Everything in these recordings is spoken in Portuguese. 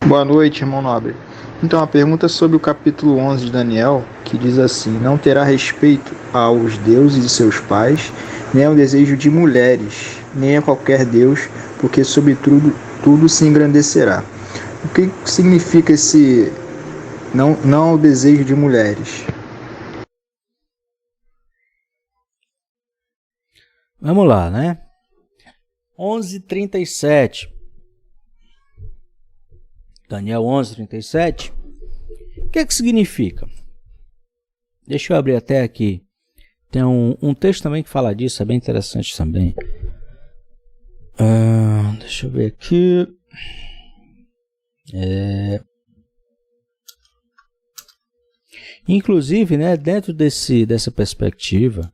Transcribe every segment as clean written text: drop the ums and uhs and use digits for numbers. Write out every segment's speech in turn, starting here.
Boa noite, irmão nobre. Então, a pergunta sobre o capítulo 11 de Daniel, que diz assim: Não terá respeito aos deuses de seus pais, nem ao desejo de mulheres, nem a qualquer deus, porque sobre tudo se engrandecerá. O que significa esse não ao desejo de mulheres? Vamos lá, né? 11:37. Daniel 11:37. O que significa? Deixa eu abrir até aqui. Tem um texto também que fala disso, é bem interessante também. Deixa eu ver aqui. Inclusive, né, dentro dessa perspectiva,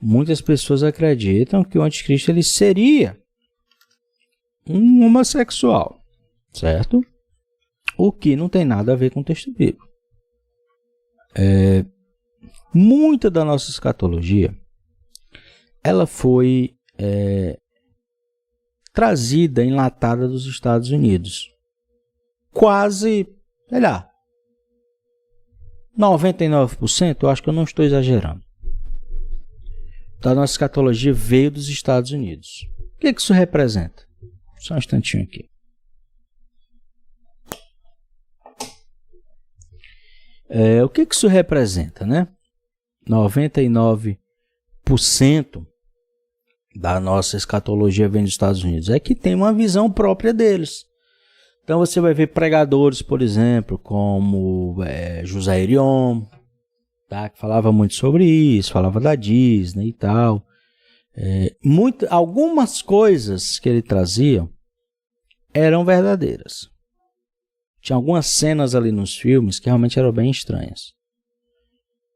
muitas pessoas acreditam que o anticristo ele seria um homossexual, certo? O que não tem nada a ver com o texto bíblico. Muita da nossa escatologia ela foi trazida, enlatada dos Estados Unidos. Quase, sei lá, 99%, eu acho que eu não estou exagerando, da nossa escatologia veio dos Estados Unidos. O que isso representa? Só um instantinho aqui. O que isso representa, né? 99% da nossa escatologia vem dos Estados Unidos. É que tem uma visão própria deles. Então você vai ver pregadores, por exemplo, como José Hirion, tá? Que falava muito sobre isso, falava da Disney e tal. Algumas coisas que ele trazia eram verdadeiras. Tinha algumas cenas ali nos filmes que realmente eram bem estranhas.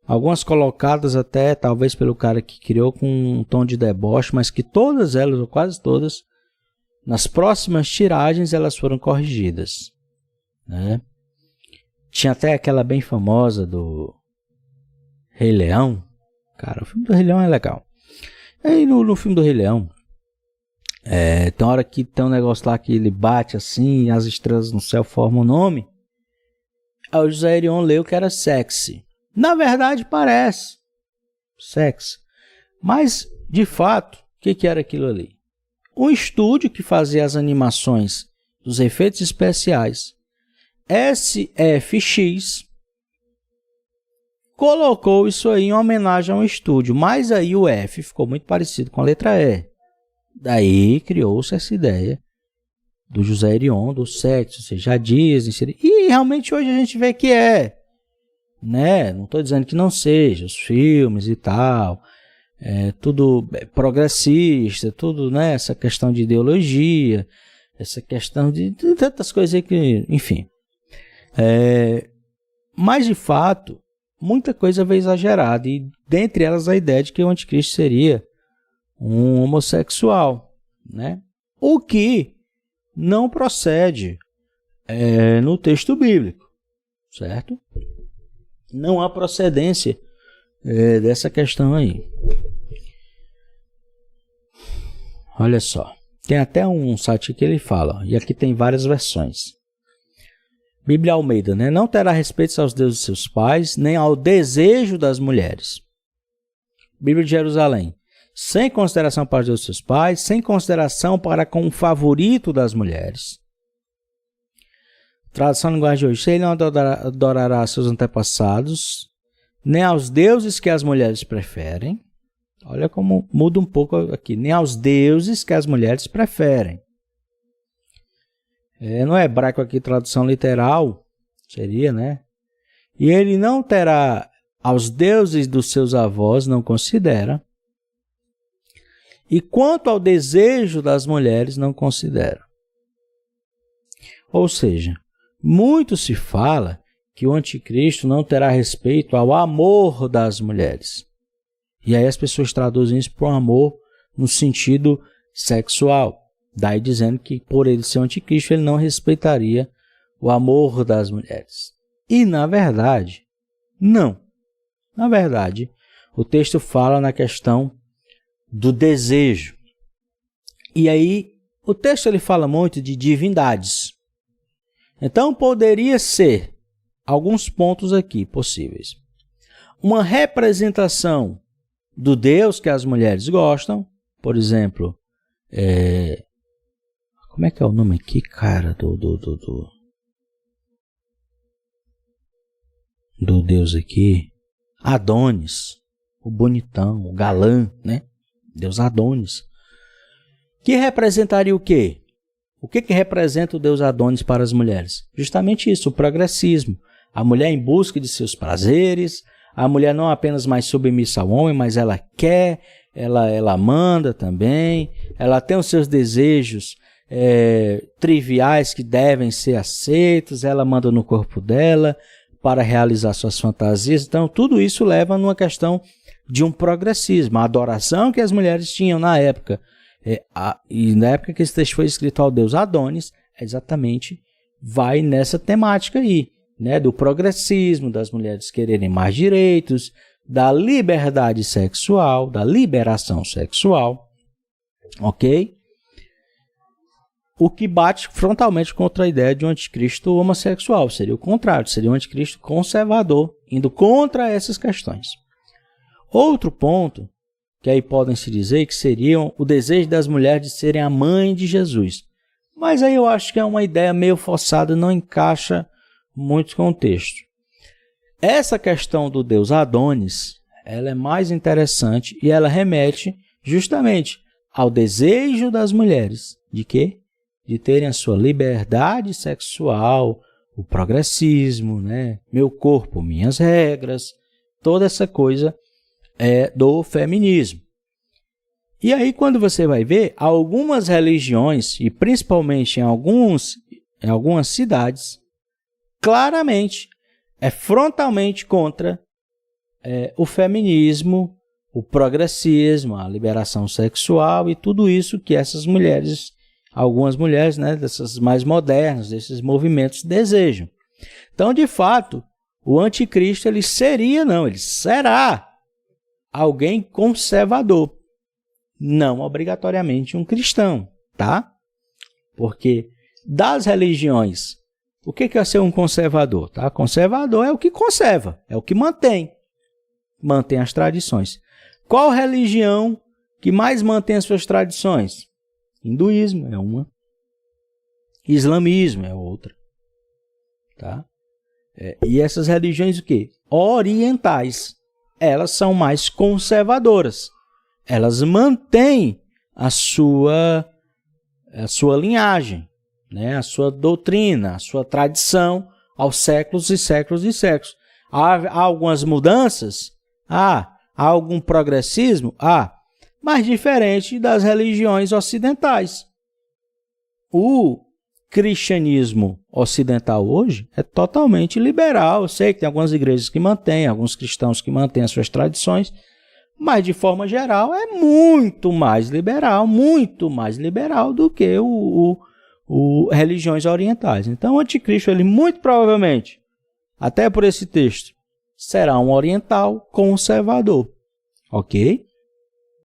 Algumas colocadas até, talvez pelo cara que criou com um tom de deboche, mas que todas elas, ou quase todas, nas próximas tiragens elas foram corrigidas, né? Tinha até aquela bem famosa do Rei Leão. Cara, o filme do Rei Leão é legal. Aí no filme do Rei Leão, tem hora que tem um negócio lá que ele bate assim, e as estrelas no céu formam o nome. Aí o José Hirion leu que era sexy. Na verdade parece sexy. Mas, de fato, o que era aquilo ali? Um estúdio que fazia as animações dos efeitos especiais, SFX, colocou isso aí em homenagem a um estúdio, mas aí o F ficou muito parecido com a letra E. Daí criou-se essa ideia do José Hirion, do sexo, ou seja, a Disney. E realmente hoje a gente vê que né? Não estou dizendo que não seja, os filmes e tal, tudo progressista, tudo, né? Essa questão de ideologia, essa questão de tantas coisas aí que, enfim. Mas, de fato, muita coisa veio exagerada, e dentre elas a ideia de que o anticristo seria um homossexual, né? O que não procede no texto bíblico, certo? Não há procedência dessa questão aí. Olha só, tem até um site que ele fala, e aqui tem várias versões. Bíblia Almeida, né? Não terá respeito aos deuses de seus pais, nem ao desejo das mulheres. Bíblia de Jerusalém, sem consideração para os deuses de seus pais, sem consideração para com o favorito das mulheres. Tradução em linguagem de hoje, ele não adorará seus antepassados, nem aos deuses que as mulheres preferem. Olha como muda um pouco aqui, nem aos deuses que as mulheres preferem. No hebraico aqui, tradução literal, seria, né? E ele não terá aos deuses dos seus avós, não considera. E quanto ao desejo das mulheres, não considera. Ou seja, muito se fala que o anticristo não terá respeito ao amor das mulheres. E aí as pessoas traduzem isso por amor no sentido sexual. Daí dizendo que por ele ser o anticristo, ele não respeitaria o amor das mulheres. E na verdade, não. Na verdade, o texto fala na questão do desejo. E aí, o texto ele fala muito de divindades. Então poderia ser alguns pontos aqui possíveis. Uma representação do Deus que as mulheres gostam, por exemplo, como é que é o nome aqui, cara, do Deus aqui? Adonis, o bonitão, o galã, né? Deus Adonis. Que representaria o quê? O que representa o Deus Adonis para as mulheres? Justamente isso, o progressismo. A mulher em busca de seus prazeres, a mulher não apenas mais submissa ao homem, mas ela quer, ela manda também, ela tem os seus desejos triviais que devem ser aceitos, ela manda no corpo dela para realizar suas fantasias. Então, tudo isso leva numa questão de um progressismo. A adoração que as mulheres tinham na época, e na época que esse texto foi escrito ao Deus Adonis, exatamente vai nessa temática aí, né, do progressismo, das mulheres quererem mais direitos, da liberdade sexual, da liberação sexual, ok? O que bate frontalmente contra a ideia de um anticristo homossexual, seria o contrário, seria um anticristo conservador, indo contra essas questões. Outro ponto, que aí podem se dizer que seriam o desejo das mulheres de serem a mãe de Jesus. Mas aí eu acho que é uma ideia meio forçada, não encaixa muito com o texto. Essa questão do Deus Adonis, ela é mais interessante e ela remete justamente ao desejo das mulheres de quê? De terem a sua liberdade sexual, o progressismo, né? Meu corpo, minhas regras, toda essa coisa do feminismo. E aí, quando você vai ver, algumas religiões, e principalmente em algumas cidades, claramente, frontalmente contra o feminismo, o progressismo, a liberação sexual e tudo isso que essas mulheres, algumas mulheres, né, dessas mais modernas, desses movimentos desejam. Então, de fato, o anticristo ele será alguém conservador, não obrigatoriamente um cristão, tá? Porque das religiões, o que é ser um conservador? Tá? Conservador é o que conserva, é o que mantém as tradições. Qual religião que mais mantém as suas tradições? Hinduísmo é uma, islamismo é outra, tá? E essas religiões o quê? Orientais. Elas são mais conservadoras. Elas mantêm a sua linhagem, né? A sua doutrina, a sua tradição aos séculos e séculos e séculos. Há algumas mudanças? Há algum progressismo? Mas diferente das religiões ocidentais. O cristianismo ocidental hoje é totalmente liberal. Eu sei que tem algumas igrejas que mantêm, alguns cristãos que mantêm as suas tradições, mas de forma geral é muito mais liberal do que religiões orientais. Então o anticristo, ele muito provavelmente, até por esse texto, será um oriental conservador, ok?